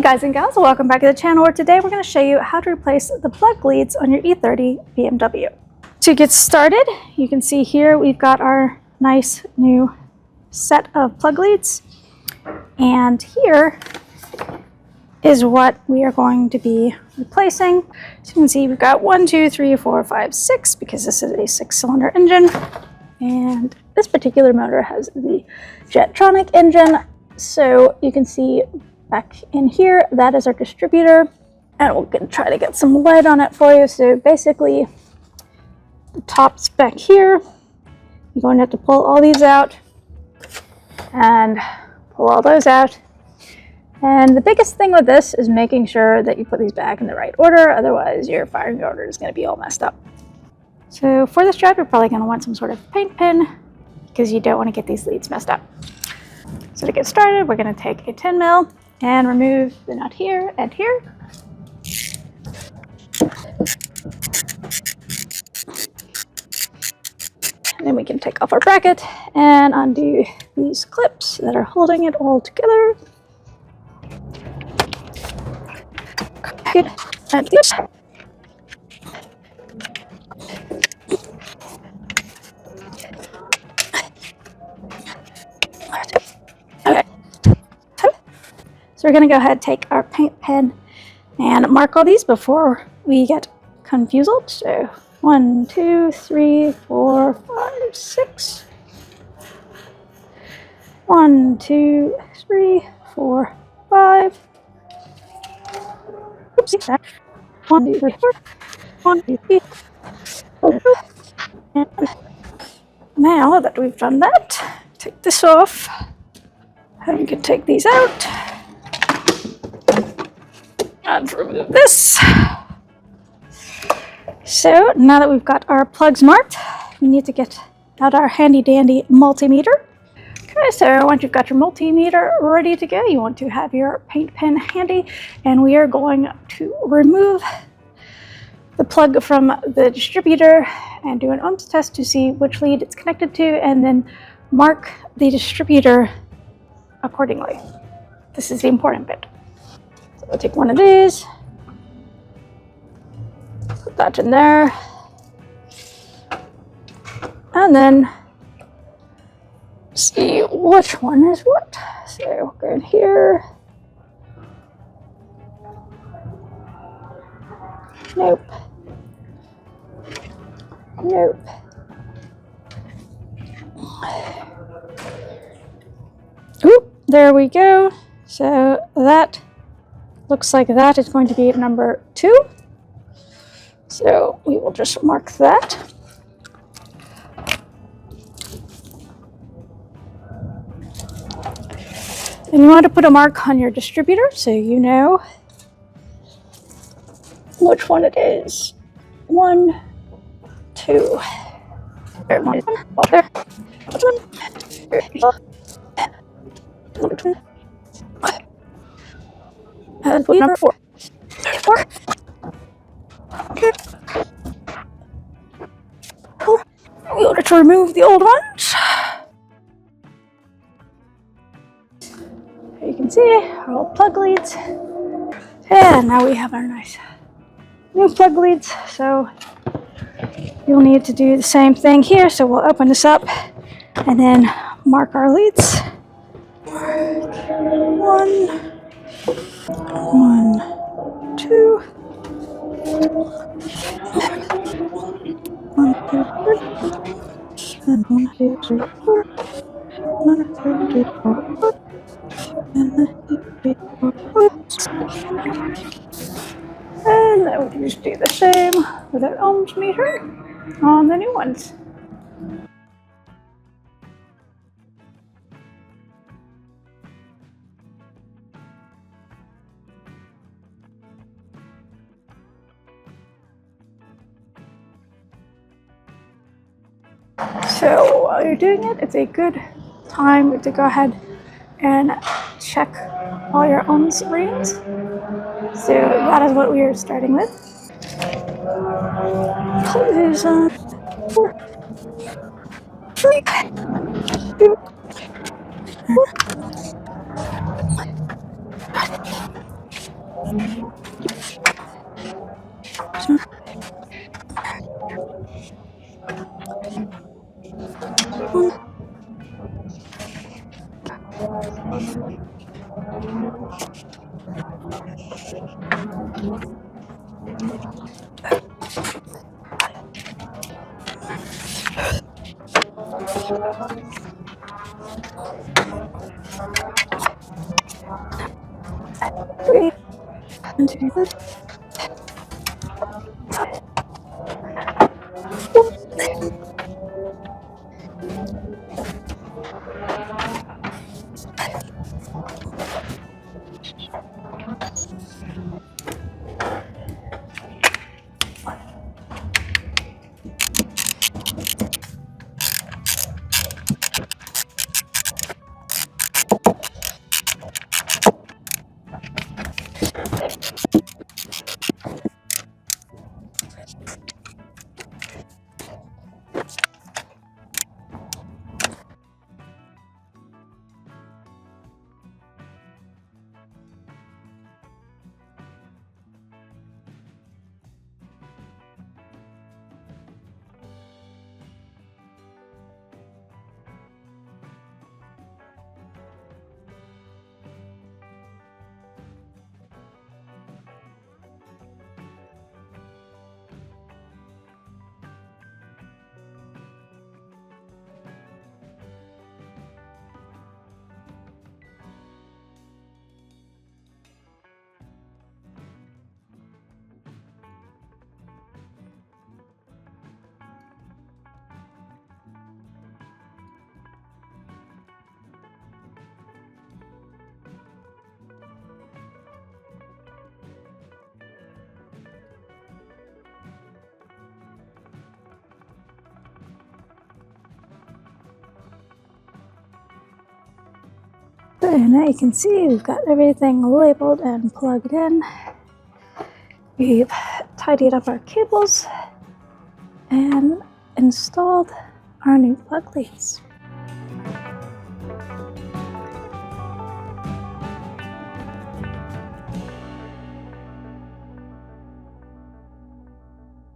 guys and gals, welcome back to the channel, where today we're going to show you how to replace the plug leads on your E30 BMW. To get started, you can see here we've got our nice new set of plug leads, and here is what we are going to be replacing. So you can see we've got 1, 2, 3, 4, 5, 6, because this is a 6-cylinder engine, and this particular motor has the Jetronic engine. So you can see back in here, that is our distributor, and we're going to try to get some light on it for you. So basically, the top's back here. You're going to have to pull all these out and pull all those out. And the biggest thing with this is making sure that you put these back in the right order, otherwise your firing order is going to be all messed up. So for this job, you're probably going to want some sort of paint pen, because you don't want to get these leads messed up. So to get started, we're going to take a 10 mil and remove the nut here and here. And then we can take off our bracket and undo these clips that are holding it all together. Good. And this. So we're going to go ahead and take our paint pen and mark all these before we get confused. So 1, 2, 3, 4, 5, 6. 1, 2, 3, 4, 5. Oopsie. 1, 2, 3, 4. 1, 2, 3. And now that we've done that, take this off, and we can take these out. And remove this. So now that we've got our plugs marked, we need to get out our handy dandy multimeter. Okay, so once you've got your multimeter ready to go, you want to have your paint pen handy, and we are going to remove the plug from the distributor and do an ohms test to see which lead it's connected to, and then mark the distributor accordingly. This is the important bit. So we'll take one of these, put that in there, and then see which one is what. So we'll go in here. Nope. Nope. Oop, there we go. So that looks like that is going to be number 2. So we will just mark that. And you want to put a mark on your distributor so you know which one it is. 1, 2. There, 1, there. And number 4. 4. Okay. Cool. We order to remove the old ones. Here you can see our old plug leads. And now we have our nice new plug leads. So you'll need to do the same thing here. So we'll open this up and then mark our leads. 1, 2. 1, 2, 3. And 1, 2, 3, 4. 1, 2, 3, 4, 5. And 1, 2, 3, 4, 5. And then we can just do the same with our ohms meter on the new ones. So while you're doing it, it's a good time to go ahead and check all your ohms readings. So that is what we are starting with. Please, 4, 3, 2, 1. And now you can see we've got everything labeled and plugged in. We've tidied up our cables and installed our new plug leads.